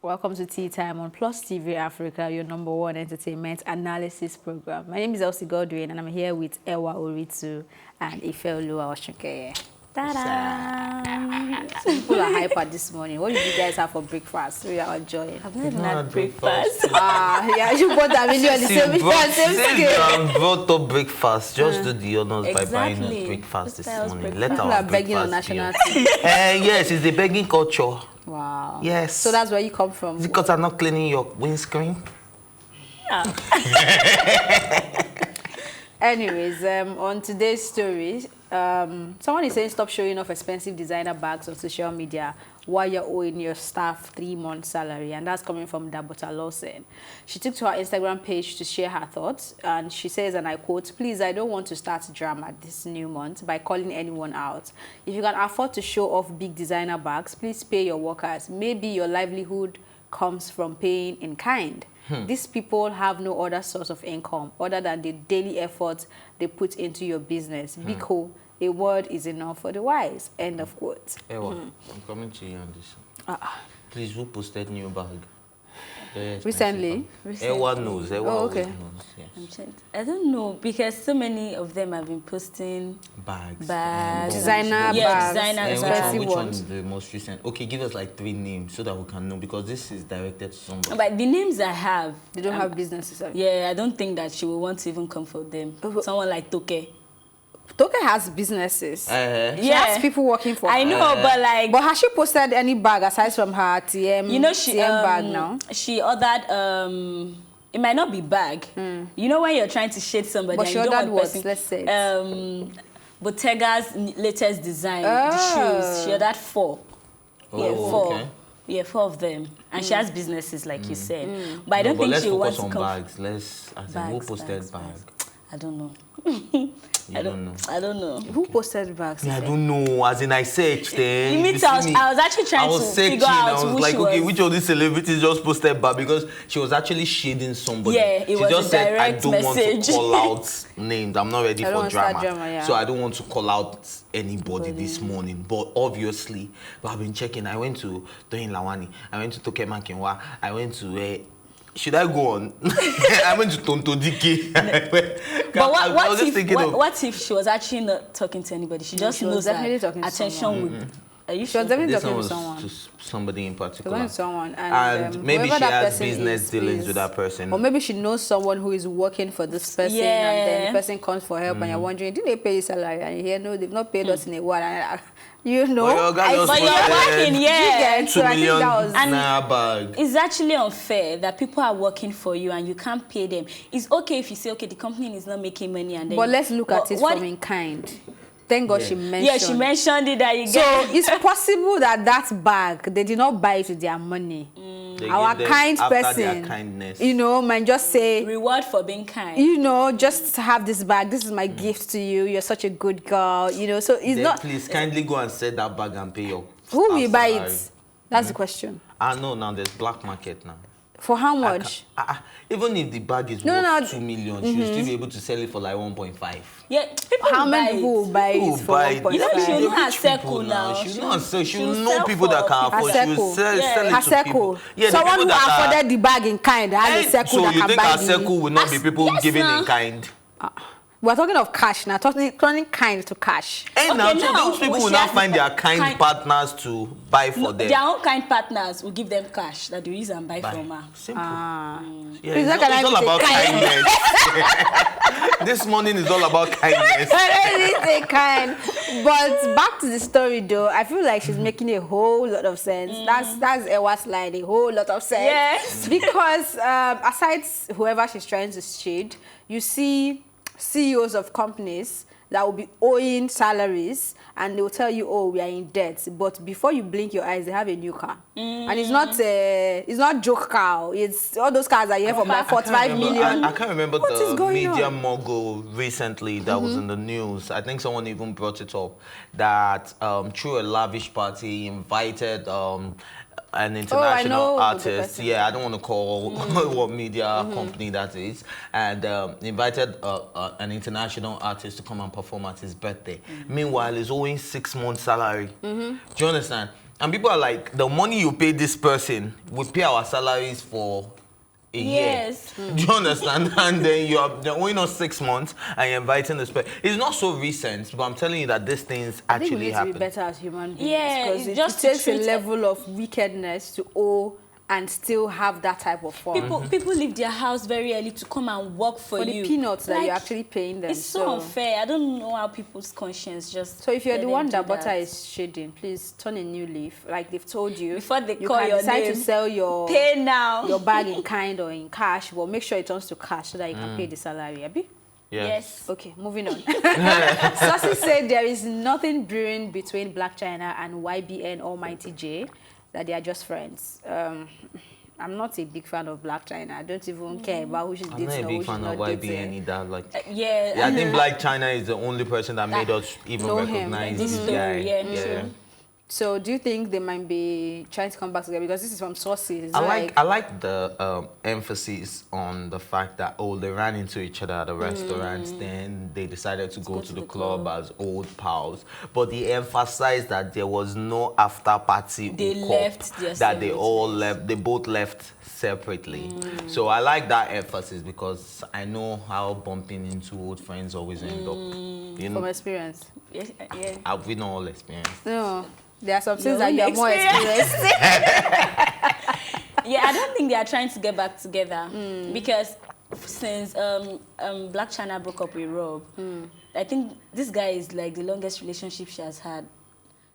Welcome to Tea Time on Plus TV Africa, your #1 entertainment analysis program. My name is Elsie Godwin, and I'm here with Ewa Oritu and Ifeoluwa Oshunke. Ta-da! Some people are hyper this morning. What did you guys have for breakfast? We are enjoying. I've never had breakfast. Yeah, you bought that really on the same scale. Brought up breakfast. Just do the honors by buying a breakfast this morning. Let People our are begging on national TV. Yes, it's the begging culture. Wow. Yes. So that's where you come from. Is it because I'm not cleaning your windscreen? Yeah. Anyways, on today's story, someone is saying stop showing off expensive designer bags on social media while you're owing your staff 3 months' salary, and that's coming from Dabota Lawson. She took to her Instagram page to share her thoughts, and she says, and I quote, "Please, I don't want to start drama this new month by calling anyone out. If you can afford to show off big designer bags, please pay your workers. Maybe your livelihood comes from paying in kind. These people have no other source of income other than the daily effort they put into your business. Biko, a word is enough for the wise." End of quote. Ewa, I'm coming to you on this. Please, who posted new bag? Recently? Ewa knows. Ewa okay. knows. Yes. I don't know, because so many of them have been posting Bags. Designer bags. Designer expensive Which one ones. is the most recent? Okay, give us like 3 names so that we can know, because this is directed to somebody. But the names I have, They don't have businesses. yeah, I don't think that she will want to even come for them. Someone like Toke. Toke has businesses. She Yeah. has people working for her. I know, but like, But has she posted any bag aside from her TM, you know, she TM bag now? She ordered it might not be bag. You know when you're trying to shade somebody, But and she you don't ordered want what? person- Let's say Bottega's latest design, the shoes. She ordered 4. Yeah, 4. Okay. Yeah, 4 of them, and she has businesses like you said. But I No, don't but think let's she wants focus to on come. bags. Let's, as in, who Bags, posted bags, bag? I don't know. You don't know. I don't know. Who posted bags? I don't know. As in, I searched. You mean I was actually trying to figure out I was who like, she okay, was. which of these celebrities just posted back? Because she was actually shading somebody. Yeah, it she was just a said, I direct don't want message. to call out names. I'm not ready I don't for want to start drama. drama, yeah. So I don't want to call out anybody this morning. But obviously, I've been checking. I went to Doyin Lawani. I went to Toke Makinwa. I went to... should I go on? I went to Tonto Dike. But what if she was actually not talking to anybody? She just she was knows definitely that talking to attention someone. would. Are you She sure? was definitely This talking one to was someone. to somebody in particular. Talking to someone. And maybe whoever she that has person business dealings with that person. Or maybe she knows someone who is working for this person, and then the person comes for help, and you're wondering, did they pay you salary? And you hear, no, they've not paid us in a while. And, you know, But you're working, yeah. You get, so I think that was... naira bag. It's actually unfair that people are working for you and you can't pay them. It's okay if you say, okay, the company is not making money, and then. But let's look at it from in kind. Thank God she mentioned. Yeah, she mentioned it that you So get. it's possible that bag, they did not buy it with their money. They Our give them kind after person, their kindness. you know, man, just say, Reward for being kind. you know, just have this bag. This is my gift to you. You're such a good girl, you know. So it's Then not. please kindly go and set that bag and pay your Who staff will buy salary. it? That's the question. No, now there's black market now. For how much? Even if the bag is No, worth no. 2 million, she'll still be able to sell it for like 1.5. Yeah, people How will many buy people will it. buy Who it for buy it? 1.5? You know, she'll The know her rich circle people now. She'll know sell people that for can afford. She will circle. sell it to Her people. circle. Yeah, the Someone people who that are- afforded the bag in kind has a circle So that you can think buy our the... circle will not be people Yes, giving now. in kind? We're talking of cash now, turning kind to cash. And now, Okay, so now, those people we will should now have find their the kind kind- partners to buy for them. Their own kind partners will give them cash that they use and buy from her. Simple. Yeah, Please, how can I it's all be about kindness. This morning is all about kindness. They kind. But back to the story though, I feel like she's making a whole lot of sense. That's Ewa's line, a whole lot of sense. Yes. Because aside whoever she's trying to shade, you see CEOs of companies that will be owing salaries, and they will tell you, oh, we are in debt. But before you blink your eyes, they have a new car. And it's not joke car. It's all those cars are here for about 45 million. I can't remember What is the going media on? mogul recently that was in the news. I think someone even brought it up that through a lavish party he invited an international artist. Yeah, I don't want to call what media company that is. And invited an international artist to come and perform at his birthday. Meanwhile, he's owing 6 months' salary. Do you understand? And people are like, the money you pay this person, we pay our salaries for a year. Do you understand? And then they're owing us 6 months and you're inviting this person. It's not so recent, but I'm telling you that these things actually happen. I think we need to be better as human beings. Yeah, because it takes a level of wickedness to owe and still have that type of fun. People leave their house very early to come and work for you. For the peanuts that you're actually paying them. It's so unfair. I don't know how people's conscience just... So if you're the one that Dabota is shading, please turn a new leaf. Like they've told you. Before they call your name. You can decide to sell your... Pay now. Your bag in kind or in cash. Well, make sure it turns to cash so that you can pay the salary. Abi? Yes. Okay, moving on. Saucy said there is nothing brewing between BLAC CHYNA and YBN Almighty J. That they are just friends. I'm not a big fan of BLAC CHYNA. I don't even care about who she's dating or who she's not dating. I'm not a big fan of YBN either. Like, I think BLAC CHYNA is the only person that made us even recognize this guy. Yeah. So do you think they might be trying to come back together? Because this is from sources. I like the emphasis on the fact that, they ran into each other at the restaurants, then they decided to go to the club as old pals. But they emphasized that there was no after party. They left that they all left. They both left separately. So I like that emphasis because I know how bumping into old friends always end up. You know? From experience. Yeah. Have we not all experienced? No. There are some things that you are more experienced. Yeah, I don't think they are trying to get back together because since BLAC CHYNA broke up with Rob, I think this guy is like the longest relationship she has had.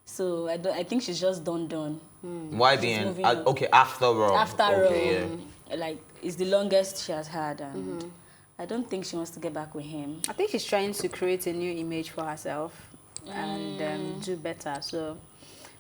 So I think she's just done. Why being okay after Rob? After Rob, like it's the longest she has had, and I don't think she wants to get back with him. I think she's trying to create a new image for herself and do better. So.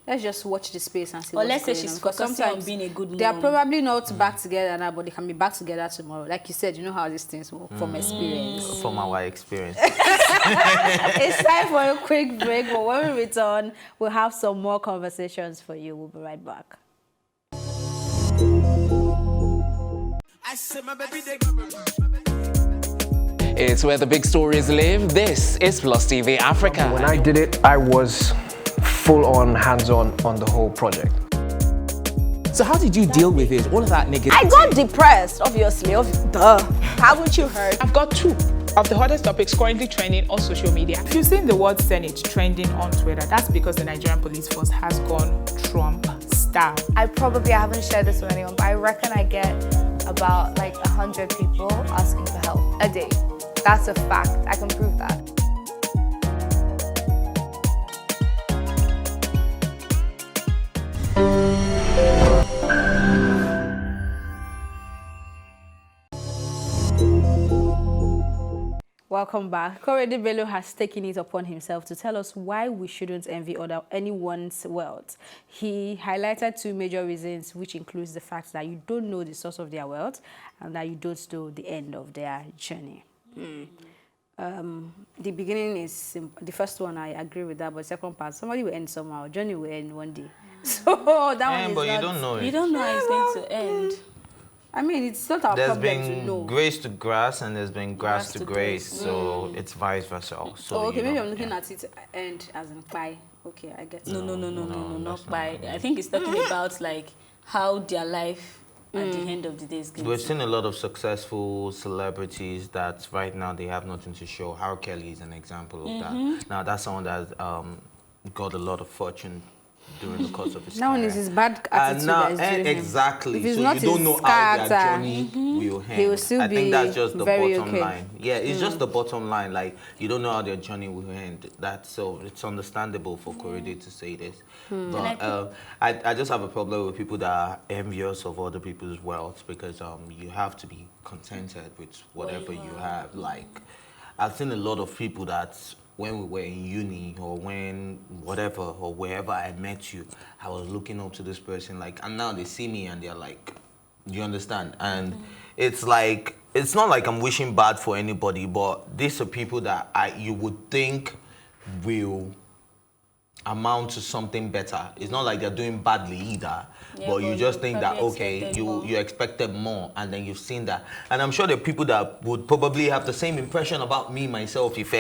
Let's just watch the space and see what's going on. Let's say she's focusing on being a good mom. They are probably not back together now, but they can be back together tomorrow. Like you said, you know how these things work from experience. From our experience. It's time for a quick break, but when we return, we'll have some more conversations for you. We'll be right back. It's where the big stories live. This is Plus TV Africa. When I did it, I was full-on, hands-on on the whole project. So how did you deal with it? All of that negativity? I got depressed, obviously. Duh. Haven't you heard? I've got 2 of the hottest topics currently trending on social media. If you've seen the word Senate trending on Twitter, that's because the Nigerian police force has gone Trump style. I haven't shared this with anyone, but I reckon I get about like 100 people asking for help a day. That's a fact. I can prove that. Welcome back. Korede Bello has taken it upon himself to tell us why we shouldn't envy anyone's wealth. He highlighted 2 major reasons, which includes the fact that you don't know the source of their wealth and that you don't know the end of their journey. The beginning is simple. The first one, I agree with that, but the second part, somebody will end somehow. Journey will end one day. So that one is but not... you don't know it. You don't know how it's going to end. I mean, it's not our problem to know. There's been grace to grass and there's been grass to grace, so it's vice versa. So okay, maybe I'm looking at it end as in pie. Okay, I get it. No, not by. I think it's talking about like how their life at the end of the day is going. We've seen a lot of successful celebrities that right now they have nothing to show. Kylie is an example of that. Now that's someone that got a lot of fortune during the course of his now career. Is his bad attitude that is doing exactly. If he's so not you don't know how their journey will end. He will still I think that's just the bottom okay. line. Yeah, it's just the bottom line. Like you don't know how their journey will end. So it's understandable for Korede to say this. But I just have a problem with people that are envious of other people's wealth because you have to be contented with whatever you have. Like I've seen a lot of people that when we were in uni or when whatever or wherever I met you, I was looking up to this person like, and now they see me and they're like, do you understand? And it's like, it's not like I'm wishing bad for anybody, but these are people that you would think will amount to something better. It's not like they're doing badly either, but you just think that, okay, you expected more and then you've seen that. And I'm sure there are people that would probably have the same impression about me, myself, if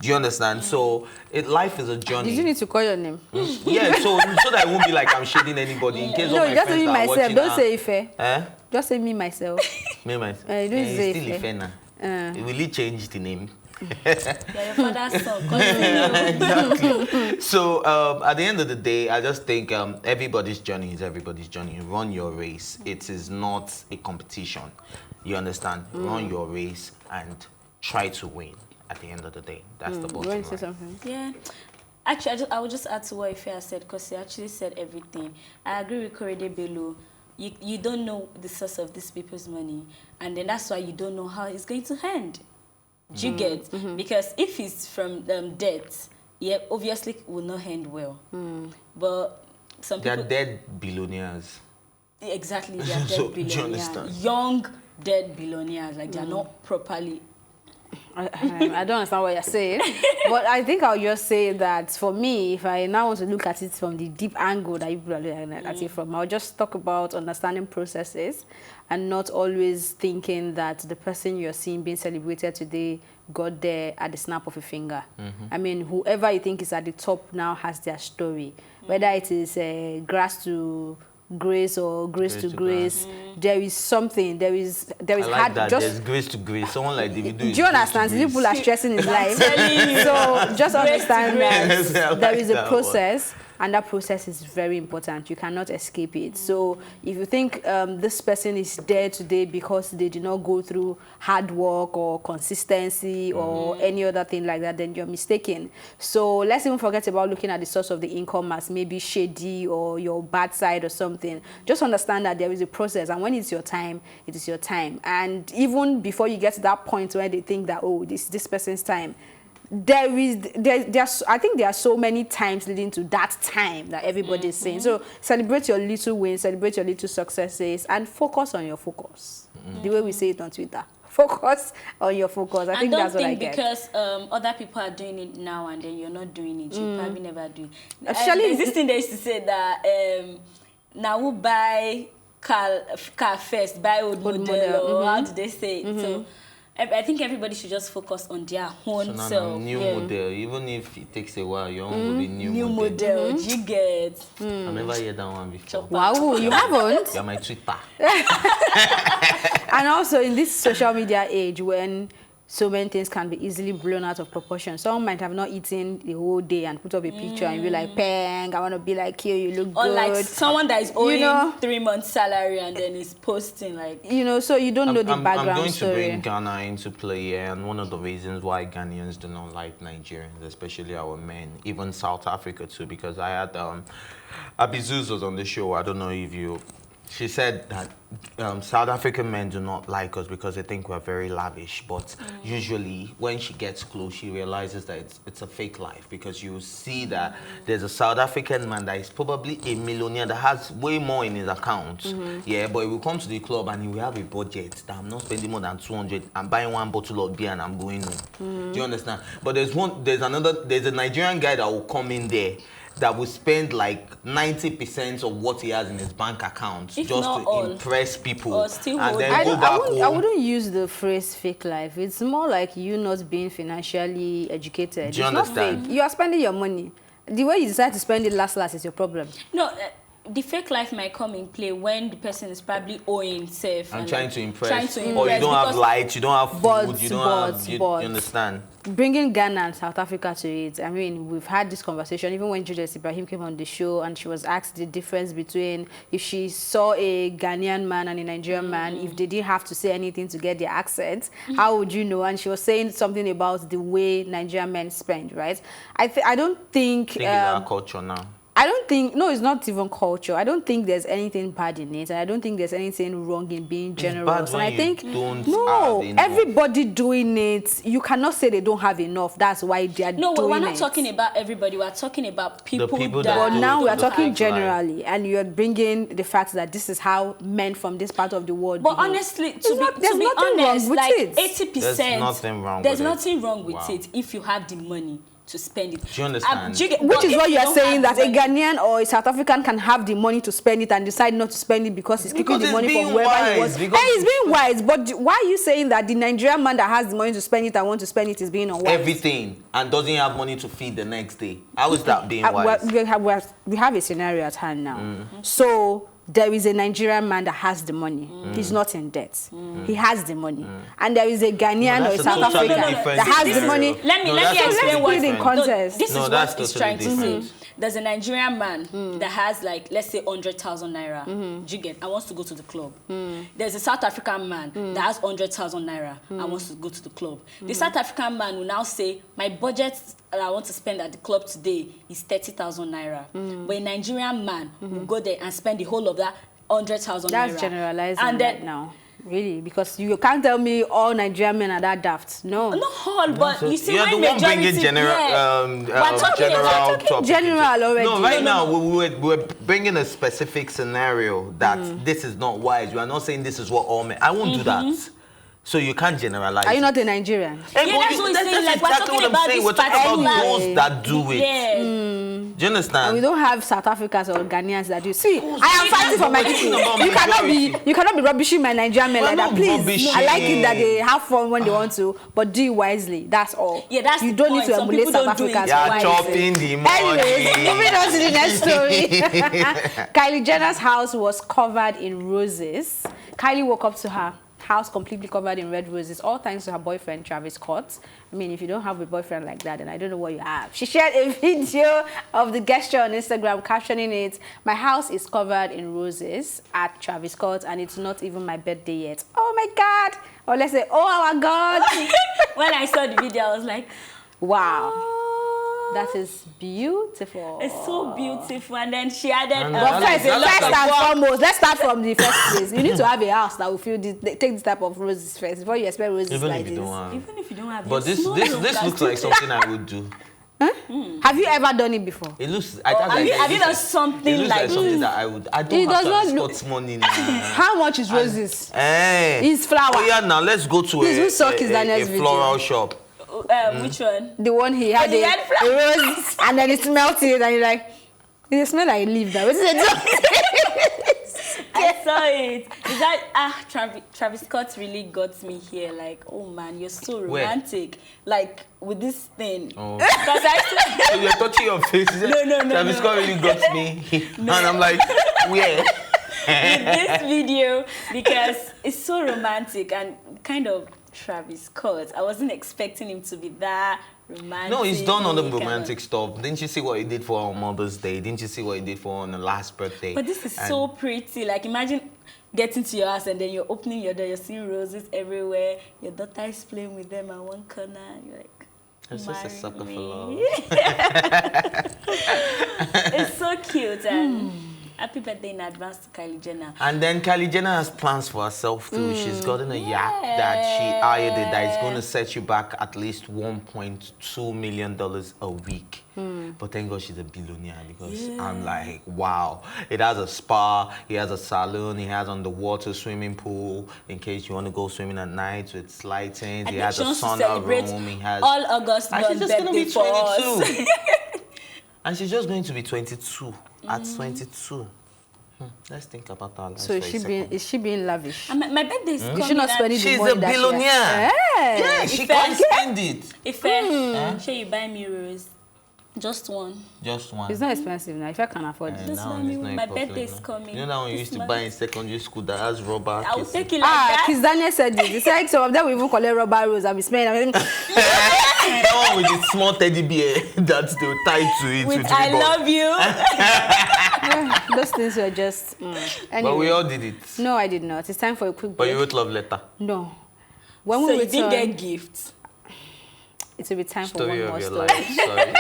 Do you understand? So life is a journey. Did you need to call your name? Yeah, so that it won't be like I'm shading anybody. In case all my just friends me are myself. watching. Don't say Ife. Eh? Just say me myself. Me myself. You don't say still Ife. Ife now. Will he change the name? Yeah, your father's son. Exactly. So at the end of the day, I just think everybody's journey is everybody's journey. Run your race. It is not a competition. You understand? Run your race and try to win. At the end of the day, that's the bottom line. Say something? Yeah. Actually, I would just add to what Ife said, because he actually said everything. I agree with Korede Bello. You don't know the source of these people's money, and then that's why you don't know how it's going to end. Do you get? Because if it's from debt, yeah, obviously it will not end well. But some people... They are dead billionaires. Exactly, they are dead So, do you billionaires. understand? Young dead billionaires, like they are not properly... I don't understand what you're saying, but I think I'll just say that for me, if I now want to look at it from the deep angle that you people are looking at it from, I'll just talk about understanding processes and not always thinking that the person you're seeing being celebrated today got there at the snap of a finger. I mean, whoever you think is at the top now has their story, whether it is grass to grace or grace to grace. There is something. There is I like hard. that. Just There's grace to grace. Someone like David. do you understand? People are stressing his life. So just understand that there is a process, and that process is very important. You cannot escape it. So if you think this person is there today because they did not go through hard work or consistency or any other thing like that, then you're mistaken. So let's even forget about looking at the source of the income as maybe shady or your bad side or something. Just understand that there is a process, and when it's your time, it is your time. And even before you get to that point where they think that, oh, this person's time, I think there are so many times leading to that time that everybody is saying. So celebrate your little wins, celebrate your little successes, and focus on your focus. The way we say it on Twitter. Focus on your focus. I think that's what I get. Because other people are doing it now and then you're not doing it, you probably never do. Actually, this thing they used to say that now we buy car first, buy old model, or how do they say it? So I think everybody should just focus on their own self. New model, even if it takes a while, your own will be new model. You get? I've never heard that one before. Wow, you haven't? You're my Twitter. And also in this social media age when so many things can be easily blown out of proportion. Someone might have not eaten the whole day and put up a picture and be like, "Pang, I want to be like you. You look good." Or like someone that is owing 3 months' salary and then is posting like. So you don't know the background I'm going story. to bring Ghana into play, and one of the reasons why Ghanaians do not like Nigerians, especially our men, even South Africa too, because I had Abizuz was on the show. I don't know if you. She said that South African men do not like us because they think we're very lavish. But usually, when she gets close, she realizes that it's a fake life, because you see that there's a South African man that is probably a millionaire that has way more in his account. Yeah, but he will come to the club and he will have a budget that I'm not spending more than 200. I'm buying one bottle of beer and I'm going home. Do you understand? But there's a Nigerian guy that will come in there that will spend like 90% of what he has in his bank account just to impress people, and then go back home. I wouldn't use the phrase fake life. It's more like you not being financially educated. Do you understand? Not fake. You are spending your money. The way you decide to spend it last is your problem. No, the fake life might come in play when the person is probably owing himself and trying to impress. Or you don't have light, you don't have food, you don't have... You understand? Bringing Ghana and South Africa to it, I mean, we've had this conversation even when Julius Ibrahim came on the show and she was asked the difference between if she saw a Ghanaian man and a Nigerian man, if they didn't have to say anything to get their accents, how would you know? And she was saying something about the way Nigerian men spend, right? I don't think... I think it's our culture now. I don't think, no, it's not even culture. I don't think there's anything bad in it, and I don't think there's anything wrong in being generous. And I think, no, everybody doing it, you cannot say they don't have enough. That's why they are doing it. No, we're not talking about everybody. We're talking about people that... But now we're talking generally, and you're bringing the fact that this is how men from this part of the world But honestly, to be honest, like 80%, there's nothing wrong with it if you have the money. to spend it. Do you understand? Which is what you are saying, that a Ghanaian or a South African can have the money to spend it and decide not to spend it because he's keeping the money from wherever he wants. Hey, he's being wise, but why are you saying that the Nigerian man that has the money to spend it and want to spend it is being unwise? Everything, and doesn't have money to feed the next day. How is that being wise? We have a scenario at hand now. So there is a Nigerian man that has the money. He's not in debt. He has the money. And there is a Ghanaian or a South African that has the money. Let me explain what in context. This is what he's trying to say. There's a Nigerian man that has, like, let's say 100,000 naira. Do you get? And wants to go to the club. There's a South African man that has 100,000 naira and wants to go to the club. The South African man will now say, my budget that I want to spend at the club today is 30,000 naira. But a Nigerian man will go there and spend the whole of that 100,000 naira. That's generalizing and then, right now. Really, because you can't tell me all Nigerian men are that daft. No. Not all, but you see, you're the one bringing general topic. General already. No, right now we're bringing a specific scenario that this is not wise. We are not saying this is what all men. I won't do that. So you can't generalize. Are you not a Nigerian? Yeah, that's what we're saying. Like, we're talking about this. We're talking about those that do it. Yeah. Do you understand? And we don't have South Africans or Ghanaians that do. See, I am fighting for my people. You cannot be rubbishing my Nigerian men like that. Please. I like it that they have fun when they want to, but do it wisely. That's all. Yeah, that's you don't need to emulate South Africans. Yeah, chopping the money. Anyways, moving on to the next story. Kylie Jenner's house was covered in roses. Kylie woke up to her house completely covered in red roses, all thanks to her boyfriend Travis Scott. I mean, if you don't have a boyfriend like that, then I don't know what you have. She shared a video of the gesture on Instagram, captioning it, "My house is covered in roses at Travis Scott, and it's not even my birthday yet." Oh my God! Or let's say, oh our God! When I saw the video, I was like, wow. Oh. That is beautiful. It's so beautiful. And then she added... But first and foremost, let's start from the first place. You need to have a house that will take this type of roses first before you expect roses like this. Even if you don't have... But this looks like something I would do. Huh? Have you ever done it before? It looks... Have you done something like something that I would... I don't have Scott's money now. How much is roses? It's flower. Oh yeah, now let's go to a floral shop. Which one? The one he had a rose and then it melted and you're like, it smells like a leaf now. What is it? I saw it. Is that Travis Scott really got me here? Like, oh man, you're so romantic. Where? Like with this thing. Oh. So you're touching your face. No. Travis Scott really got me. And I'm like, where? With this video, because it's so romantic and kind of Travis Scott. I wasn't expecting him to be that romantic. No, he's done all the romantic stuff. Didn't you see what he did for our Mother's Day? Didn't you see what he did for on the last birthday? But this is so pretty. Like, imagine getting to your house and then you're opening your door, you're seeing roses everywhere. Your daughter is playing with them at one corner. You're like, it's just a sucker for love. It's so cute. And happy birthday in advance to Kylie Jenner. And then Kylie Jenner has plans for herself too. She's gotten a yacht that she hired that is going to set you back at least $1.2 million a week. But thank God she's a billionaire, because I'm like, wow. It has a spa, he has a salon, he has underwater swimming pool in case you want to go swimming at night with lighting. He has a sauna room. He has all August. And she's just going to be 22. And she's just going to be 22. At 22. Let's think about our life. So is she being lavish? My birthday is coming. Is she not spending the money? She's a billionaire. Yeah, she can't spend it. If you buy me rose, just one. Just one. It's not expensive now. If I can afford it. Just one. My birthday is coming. You know that one you used to buy in secondary school that has rubber. I will take it like that. Kiss Daniel said this. He said some of them will even collect rubber rose and be smelling. That one with the small teddy bear that they will tie to it. With I love you. Those things were just... Anyway. But we all did it. No, I did not. It's time for a quick break. But you wrote love letter. No. When we didn't get gifts. It will be time for one more story. Sorry.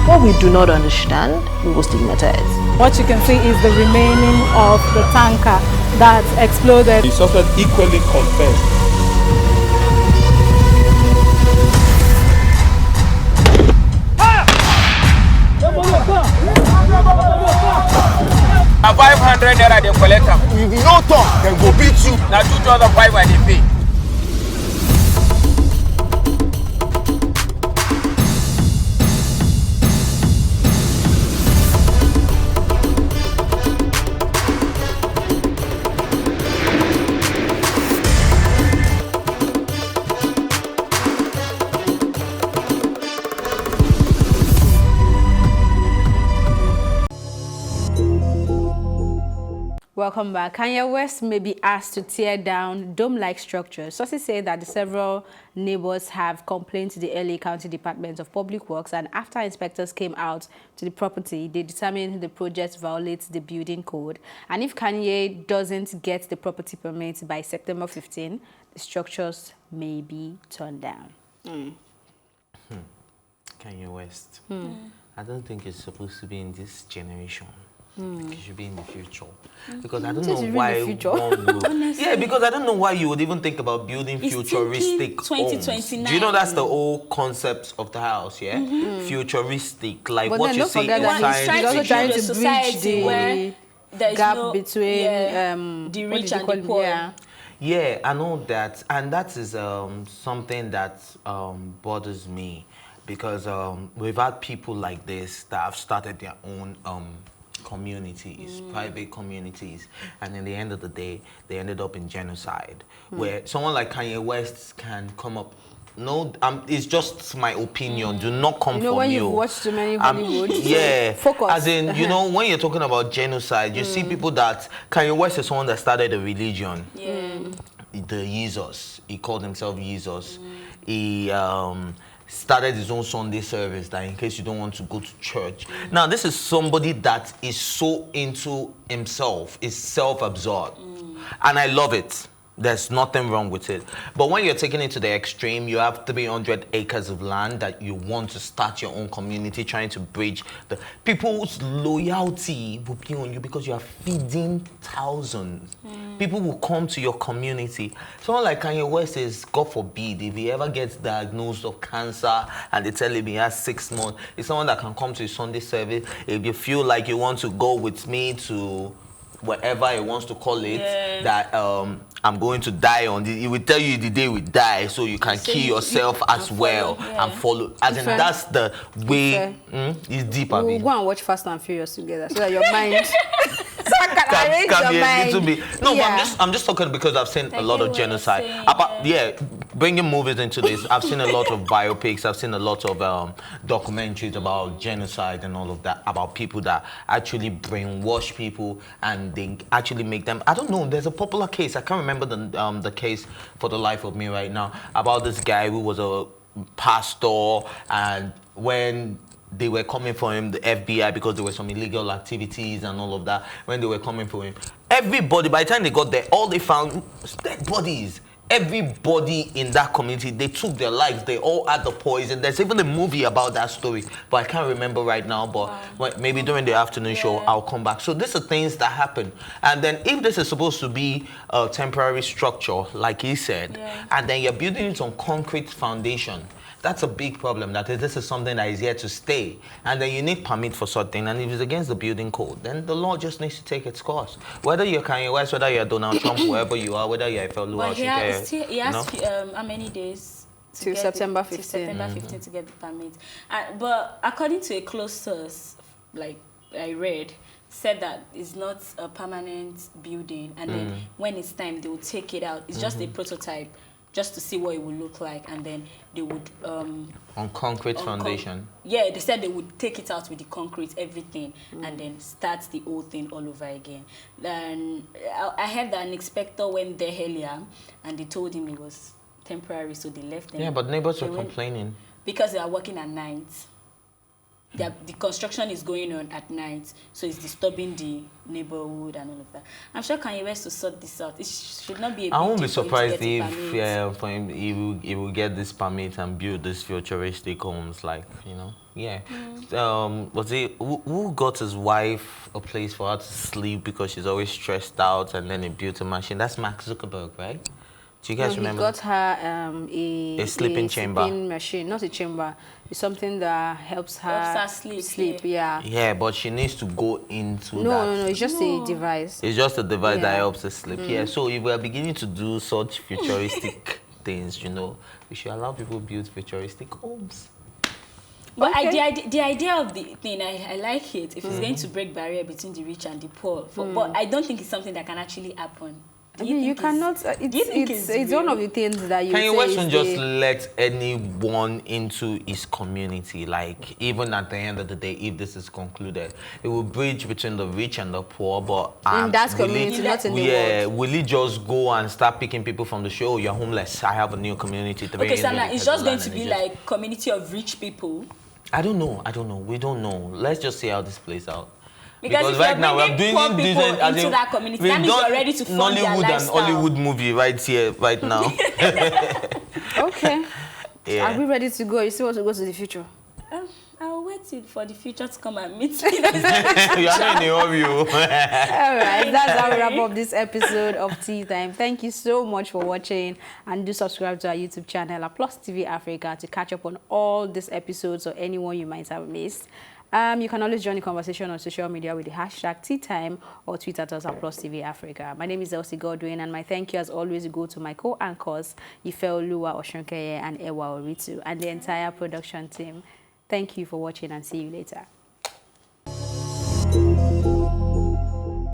What we do not understand, we will stigmatize. What you can see is the remaining of the tanker that exploded. The suspect equally confessed. collect them. If you don't talk, then go beat you. Now 2,500 when they pay. Welcome back. Kanye West may be asked to tear down dome-like structures. Sources say that the several neighbors have complained to the LA County Department of Public Works, and after inspectors came out to the property, they determined the project violates the building code. And if Kanye doesn't get the property permit by September 15, the structures may be torn down. Kanye West. I don't think it's supposed to be in this generation. It should be in the future. Because I don't know why one would, yeah, because I don't know why you would even think about building futuristic homes. Do you know that's the whole concept of the house, yeah? Futuristic, like but what you see in science fiction. He's also trying to bridge the where gap between the rich and the poor. Yeah, I know that, and that is something that bothers me, because we've had people like this that have started their own communities, private communities, and in the end of the day, they ended up in genocide, where someone like Kanye West can come up. No, it's just my opinion. Do not come from when you. You've watched too many Hollywood. Yeah, focus. As in, you know, when you're talking about genocide, you see people that Kanye West is someone that started a religion. The Jesus. He called himself Jesus. He started his own Sunday service that in case you don't want to go to church. Now, this is somebody that is so into himself, is self-absorbed. And I love it. There's nothing wrong with it. But when you're taking it to the extreme, you have 300 acres of land that you want to start your own community, trying to bridge the people's loyalty will be on you because you are feeding thousands. People will come to your community. Someone like Kanye West is, God forbid, if he ever gets diagnosed of cancer and they tell him he has 6 months, it's someone that can come to his Sunday service. If you feel like you want to go with me to whatever he wants to call it, that I'm going to die on this. He will tell you the day we die, so you can kill yourself as well and follow. As in, that's the way. It's deep. We'll go and watch Fast and Furious together, so that your mind can be. No, but I'm just talking because I've seen a lot of genocide. Bringing movies into this, I've seen a lot of biopics. I've seen a lot of documentaries about genocide and all of that, about people that actually brainwash people and they actually make them. I don't know. There's a popular case. I can't remember the case for the life of me right now, about this guy who was a pastor, and when they were coming for him, the FBI, because there were some illegal activities and all of that, when they were coming for him, everybody, by the time they got there, all they found was dead bodies. Everybody in that community, they took their lives. They all had the poison. There's even a movie about that story, but I can't remember right now. But maybe during the afternoon show, I'll come back. So these are things that happen. And then if this is supposed to be a temporary structure, like he said, and then you're building it on concrete foundation, that's a big problem. That is, this is something that is here to stay. And then you need permit for something. And if it's against the building code, then the law just needs to take its course. Whether you're Kanye West, whether you're Donald Trump, whoever you are, whether you're a fellow he has how many days? Till September 15. September 15 to get the permit. But according to a close source, like I read, said that it's not a permanent building. And then when it's time, they will take it out. It's just a prototype, just to see what it would look like, and then they would on concrete foundation. They said they would take it out with the concrete, everything, and then start the whole thing all over again. Then I heard that an inspector went there earlier, and they told him it was temporary, so they left them. Yeah, but neighbors were complaining because they are working at night. The construction is going on at night, so it's disturbing the neighborhood and all of that. I'm sure Kanye West to sort this out. It should not be a big deal. I won't be surprised if for him, he will get this permit and build this futuristic homes, like, you know. Was it who got his wife a place for her to sleep because she's always stressed out, and then he built a machine? That's Mark Zuckerberg, right? Do you guys remember? He got her a sleeping chamber. Sleeping machine, not a chamber. It's something that helps her sleep. Yeah. Yeah, but she needs to go into that. No. It's just a device. It's just a device that helps her sleep. Yeah. So if we're beginning to do such futuristic things, you know, we should allow people build futuristic homes. But the idea of the thing, I like it. If it's going to break barrier between the rich and the poor, but I don't think it's something that can actually happen. I mean, you cannot. It's one of the things that you say. Kanye West won't just let anyone into his community. Like, even at the end of the day, if this is concluded, it will bridge between the rich and the poor. But in that community, not in the world. Yeah, will he just go and start picking people from the show? You're homeless. I have a new community. Okay, so now it's just going to be like community of rich people. I don't know. We don't know. Let's just see how this plays out. Because right now we're doing poor people into that community, that means you're ready to fund their lifestyle. Nollywood and Hollywood movie right here, right now. Okay. Yeah. Are we ready to go? You still want to go to the future? I'll wait for the future to come and meet me. You're not in a hurry. All right, that's how we wrap up this episode of Tea Time. Thank you so much for watching, and do subscribe to our YouTube channel at Plus TV Africa to catch up on all these episodes or anyone you might have missed. You can always join the conversation on social media with the hashtag #TeaTime or tweet at us at Plus TV Africa. My name is Elsie Godwin, and my thank you as always go to my co-anchors, Ife Oluwa Oshunkeye and Ewa Oritu, and the entire production team. Thank you for watching, and see you later.